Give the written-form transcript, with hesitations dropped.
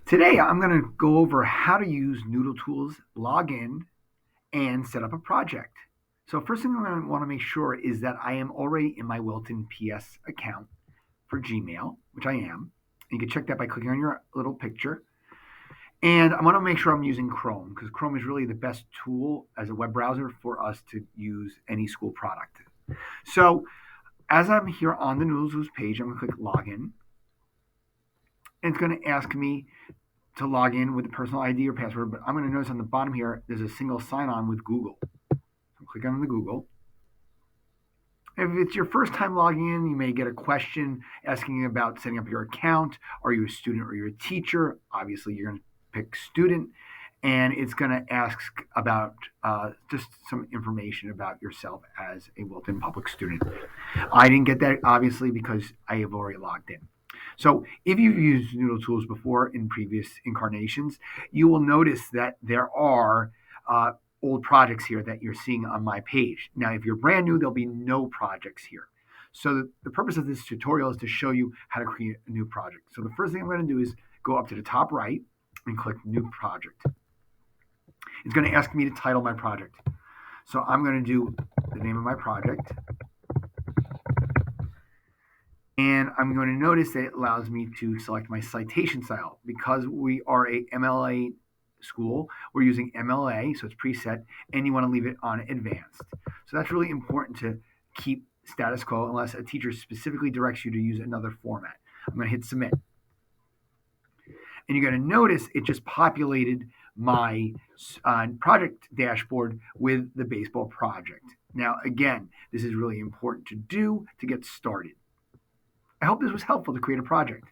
Today, I'm going to go over how to use NoodleTools, log in, and set up a project. So first thing I'm going to want to make sure is that I am already in my Wilton PS account for Gmail, which I am. You can check that by clicking on your little picture. And I want to make sure I'm using Chrome because Chrome is really the best tool as a web browser for us to use any school product. So as I'm here on the NoodleTools page, I'm going to click Login. And it's going to ask me to log in with a personal ID or password, but I'm going to notice on the bottom here, there's a single sign-on with Google. So click on the Google. If it's your first time logging in, you may get a question asking about setting up your account. Are you a student or you're a teacher? Obviously, you're going to pick student, and it's going to ask about just some information about yourself as a Wilton Public student. I didn't get that, obviously, because I have already logged in. So if you've used NoodleTools before in previous incarnations, you will notice that there are old projects here that you're seeing on my page. Now, if you're brand new, there'll be no projects here. So the purpose of this tutorial is to show you how to create a new project. So the first thing I'm going to do is go up to the top right and click New Project. It's going to ask me to title my project. So I'm going to do the name of my project. And I'm going to notice that it allows me to select my citation style. Because we are a MLA school, we're using MLA, so it's preset, and you want to leave it on advanced. So that's really important to keep status quo unless a teacher specifically directs you to use another format. I'm going to hit submit. And you're going to notice it just populated my project dashboard with the baseball project. Now, again, this is really important to do to get started. I hope this was helpful to create a project.